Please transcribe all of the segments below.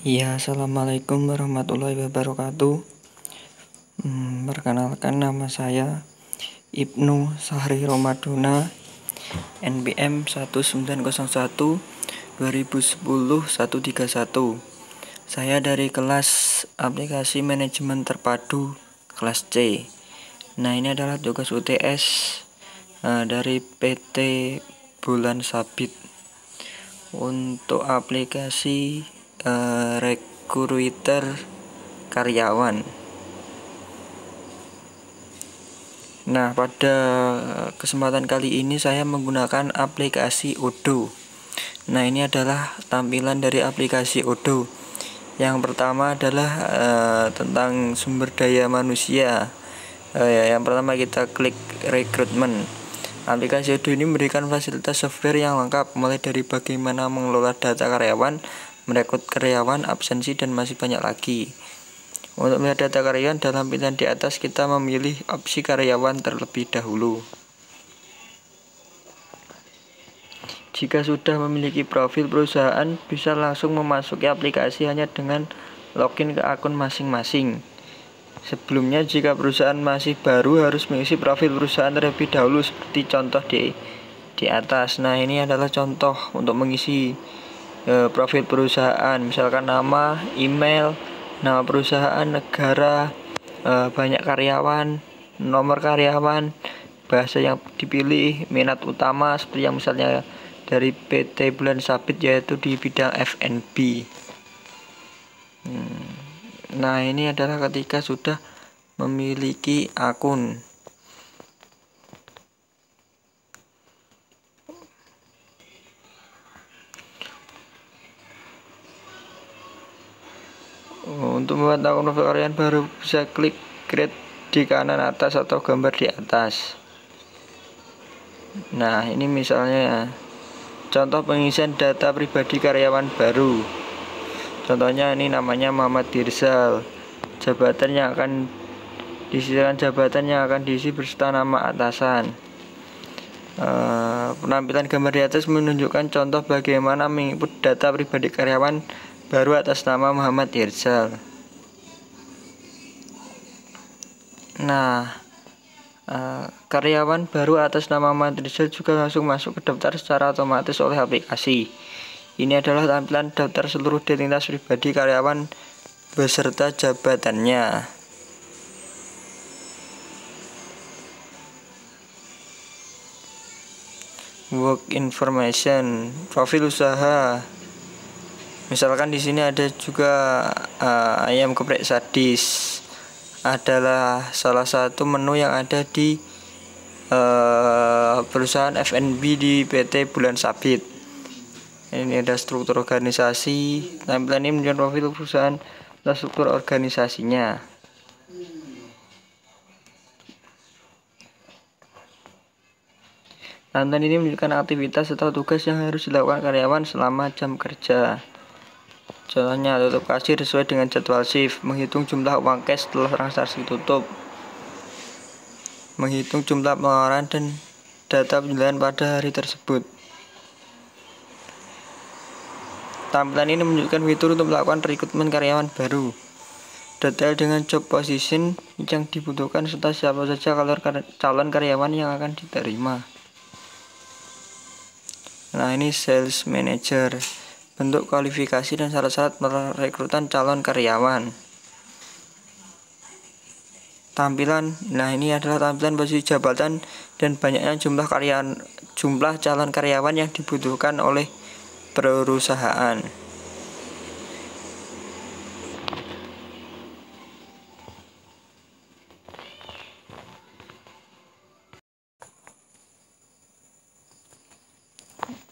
Ya, assalamualaikum warahmatullahi wabarakatuh. Perkenalkan, nama saya Ibnu Sahri Romadona, NPM 1901 2010 131. Saya dari kelas aplikasi manajemen terpadu kelas C. Nah, ini adalah tugas UTS dari PT Bulan Sabit untuk aplikasi recruiter karyawan. Nah, pada kesempatan kali ini saya menggunakan aplikasi Odoo. Nah, ini adalah tampilan dari aplikasi Odoo. Yang pertama adalah tentang sumber daya manusia. Yang pertama kita klik rekrutmen. Aplikasi Odoo ini memberikan fasilitas software yang lengkap, mulai dari bagaimana mengelola data karyawan, merekrut karyawan, absensi, dan masih banyak lagi. Untuk melihat data karyawan, dalam pilihan di atas kita memilih opsi karyawan terlebih dahulu. Jika sudah memiliki profil perusahaan, bisa langsung memasuki aplikasi hanya dengan login ke akun masing-masing. Sebelumnya, jika perusahaan masih baru, harus mengisi profil perusahaan terlebih dahulu, seperti contoh di atas. Nah, ini adalah contoh untuk mengisi profil perusahaan, misalkan nama, email, nama perusahaan, negara, banyak karyawan, nomor karyawan, bahasa yang dipilih, minat utama seperti yang misalnya dari PT Bulan Sabit, yaitu di bidang F&B. Nah, ini adalah ketika sudah memiliki akun. Untuk membuat akun profil karyawan baru, bisa klik create di kanan atas atau gambar di atas. Nah, ini misalnya contoh pengisian data pribadi karyawan baru. Contohnya ini namanya Muhammad Dirsal. Jabatan yang akan diisi berserta nama atasan. Penampilan gambar di atas menunjukkan contoh bagaimana menginput data pribadi karyawan baru atas nama Muhammad Dirsal. Nah, karyawan baru atas nama Muhammad Dirsal juga langsung masuk ke daftar secara otomatis oleh aplikasi. Ini adalah tampilan daftar seluruh identitas pribadi karyawan beserta jabatannya. Work information, profil usaha. Misalkan di sini ada juga ayam geprek sadis. Adalah salah satu menu yang ada di perusahaan F&B di PT Bulan Sabit. Ini ada struktur organisasi. Tampilan ini menunjukkan profil perusahaan dan struktur organisasinya. Tampilan ini menunjukkan aktivitas atau tugas yang harus dilakukan karyawan selama jam kerja. Contohnya, tutup kasir sesuai dengan jadwal shift, menghitung jumlah uang cash setelah transaksi tutup, menghitung jumlah pengeluaran dan data penjualan pada hari tersebut. Tampilan ini menunjukkan fitur untuk melakukan rekrutmen karyawan baru. Detail dengan job position yang dibutuhkan serta siapa saja calon karyawan yang akan diterima. Nah, ini sales manager. Bentuk kualifikasi dan syarat-syarat perekrutan calon karyawan. Tampilan, nah ini adalah tampilan posisi jabatan dan banyaknya jumlah calon karyawan yang dibutuhkan oleh perusahaan.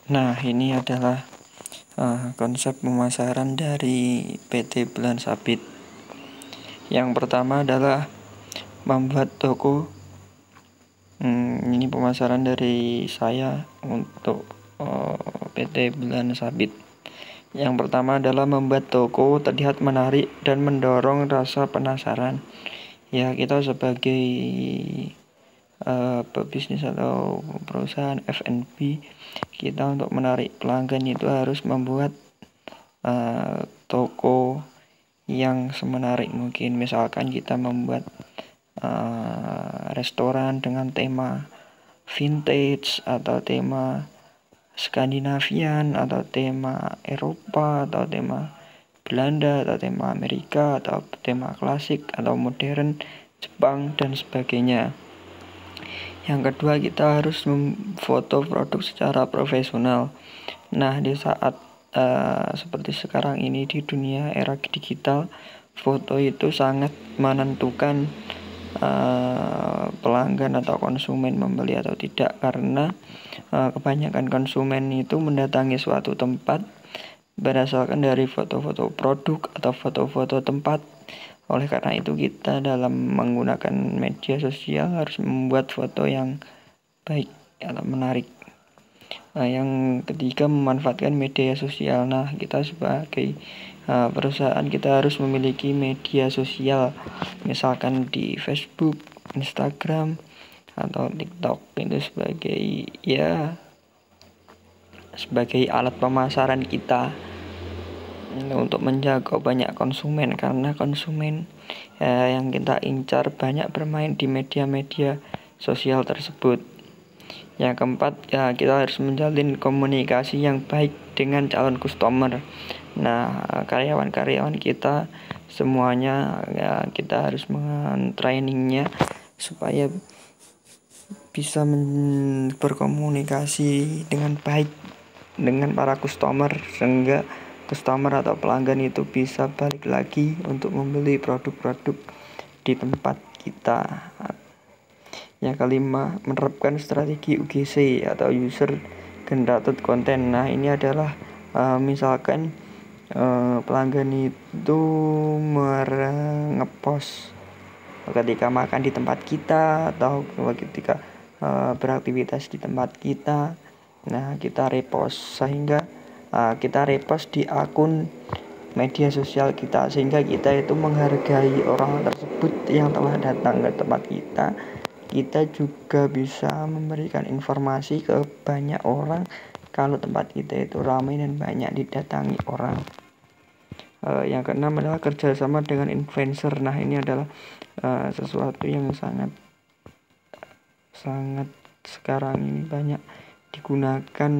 Nah, ini adalah konsep pemasaran dari PT Bulan Sabit. Yang pertama adalah membuat toko. Ini pemasaran dari saya untuk PT Bulan Sabit. Yang pertama adalah membuat toko terlihat menarik dan mendorong rasa penasaran. Ya, kita sebagai pebisnis atau perusahaan F&B, kita untuk menarik pelanggan itu harus membuat toko yang semenarik mungkin. Misalkan kita membuat restoran dengan tema vintage atau tema Skandinavian atau tema Eropa atau tema Belanda atau tema Amerika atau tema klasik atau modern Jepang dan sebagainya. Yang kedua, kita harus memfoto produk secara profesional. Nah, di saat seperti sekarang ini di dunia era digital, foto itu sangat menentukan pelanggan atau konsumen membeli atau tidak, karena kebanyakan konsumen itu mendatangi suatu tempat berdasarkan dari foto-foto produk atau foto-foto tempat. Oleh karena itu, kita dalam menggunakan media sosial harus membuat foto yang baik atau menarik. Nah, yang ketiga, memanfaatkan media sosial. Nah, kita sebagai perusahaan, kita harus memiliki media sosial, misalkan di Facebook, Instagram, atau TikTok. Itu sebagai alat pemasaran kita untuk menjaga banyak konsumen, karena konsumen yang kita incar banyak bermain di media-media sosial tersebut. Yang keempat, kita harus menjalin komunikasi yang baik dengan calon customer. Nah, karyawan-karyawan kita semuanya kita harus men-trainingnya supaya bisa berkomunikasi dengan baik dengan para customer, sehingga customer atau pelanggan itu bisa balik lagi untuk membeli produk-produk di tempat kita. Yang kelima, menerapkan strategi UGC atau User Generated Content. Nah, ini adalah misalkan pelanggan itu ngepost ketika makan di tempat kita atau ketika beraktivitas di tempat kita. Nah, kita repost, sehingga kita repost di akun media sosial kita, sehingga kita itu menghargai orang tersebut yang telah datang ke tempat kita. Kita juga bisa memberikan informasi ke banyak orang kalau tempat kita itu ramai dan banyak didatangi orang. Yang keenam adalah kerjasama dengan influencer. Nah, ini adalah sesuatu yang sangat sekarang ini banyak digunakan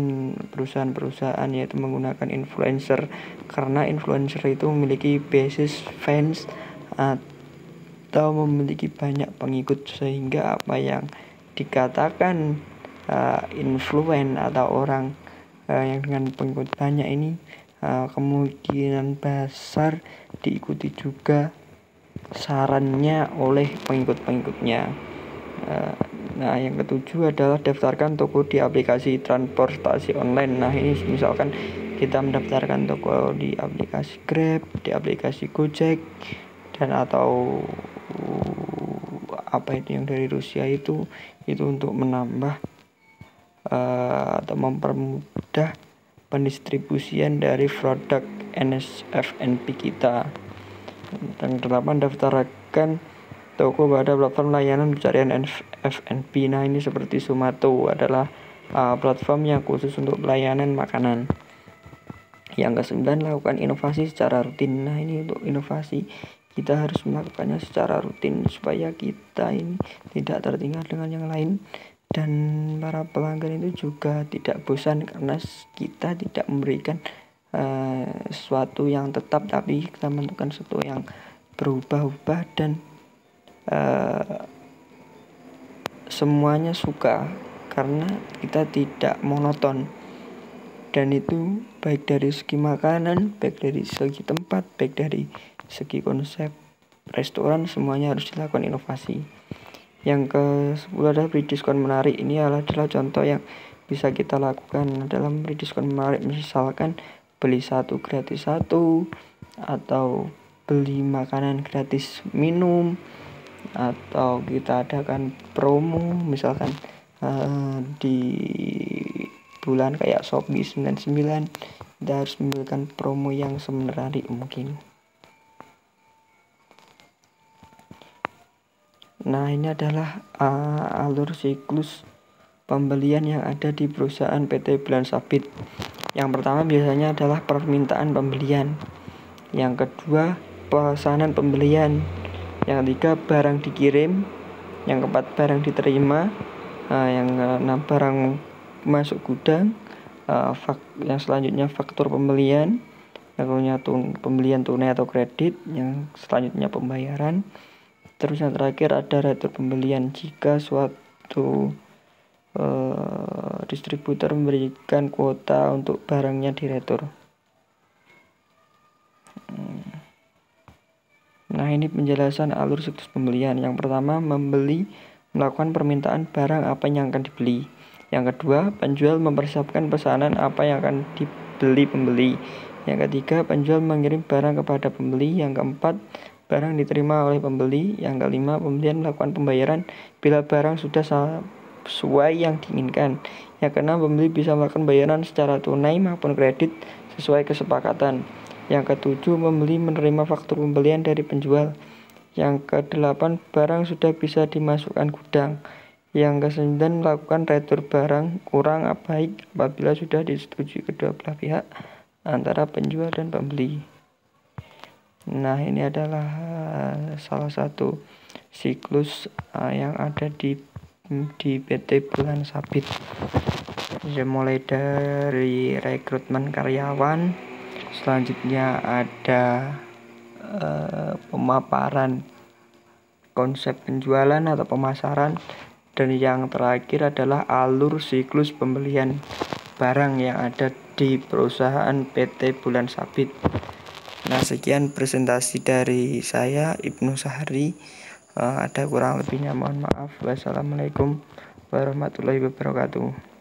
perusahaan-perusahaan, yaitu menggunakan influencer, karena influencer itu memiliki basis fans atau memiliki banyak pengikut, sehingga apa yang dikatakan influen atau orang yang dengan pengikut banyak ini kemungkinan besar diikuti juga sarannya oleh pengikut-pengikutnya. Nah, yang ketujuh adalah daftarkan toko di aplikasi transportasi online. Nah, ini misalkan kita mendaftarkan toko di aplikasi Grab, di aplikasi Gojek, dan atau apa itu yang dari Rusia itu untuk menambah atau mempermudah pendistribusian dari produk NSFNP kita. Dan kedelapan, daftarkan toko pada platform layanan pencarian FNP. Nah, ini seperti Zomato adalah platform yang khusus untuk pelayanan makanan. Yang kesembilan, lakukan inovasi secara rutin. Nah, ini untuk inovasi kita harus melakukannya secara rutin supaya kita ini tidak tertinggal dengan yang lain, dan para pelanggan itu juga tidak bosan karena kita tidak memberikan sesuatu yang tetap, tapi kita menentukan sesuatu yang berubah-ubah dan semuanya suka, karena kita tidak monoton. Dan itu baik dari segi makanan, baik dari segi tempat, baik dari segi konsep restoran, semuanya harus dilakukan inovasi. Yang ke-10 adalah beri diskon menarik. Ini adalah contoh yang bisa kita lakukan dalam beri diskon menarik, misalkan beli 1 gratis 1, atau beli makanan gratis minum, atau kita adakan promo misalkan di bulan kayak Shopee 99, kita harus memberikan promo yang semenarik mungkin. Nah, ini adalah alur siklus pembelian yang ada di perusahaan PT Bulan Sabit. Yang pertama biasanya adalah permintaan pembelian. Yang kedua, pesanan pembelian. Yang ketiga, barang dikirim. Yang keempat, barang diterima. Yang keenam, barang masuk gudang. Yang selanjutnya, faktur pembelian. Yang kemudian pembelian tunai atau kredit. Yang selanjutnya pembayaran. Terus yang terakhir ada retur pembelian jika suatu distributor memberikan kuota untuk barangnya diretur. Nah, ini penjelasan alur siklus pembelian. Yang pertama, membeli melakukan permintaan barang apa yang akan dibeli. Yang kedua, penjual mempersiapkan pesanan apa yang akan dibeli pembeli. Yang ketiga, penjual mengirim barang kepada pembeli. Yang keempat, barang diterima oleh pembeli. Yang kelima, pembelian melakukan pembayaran bila barang sudah sesuai yang diinginkan. Yang keenam, pembeli bisa melakukan bayaran secara tunai maupun kredit sesuai kesepakatan. Yang ketujuh, pembeli menerima faktur pembelian dari penjual. Yang kedelapan, barang sudah bisa dimasukkan gudang. Yang kesembilan, melakukan retur barang kurang baik apabila sudah disetujui kedua belah pihak antara penjual dan pembeli. Nah, ini adalah salah satu siklus yang ada di PT Bulan Sabit. Mulai dari rekrutmen karyawan, selanjutnya ada pemaparan konsep penjualan atau pemasaran, dan yang terakhir adalah alur siklus pembelian barang yang ada di perusahaan PT Bulan Sabit. Nah, sekian presentasi dari saya, Ibnu Sahari. Ada kurang lebihnya mohon maaf. Wassalamualaikum warahmatullahi wabarakatuh.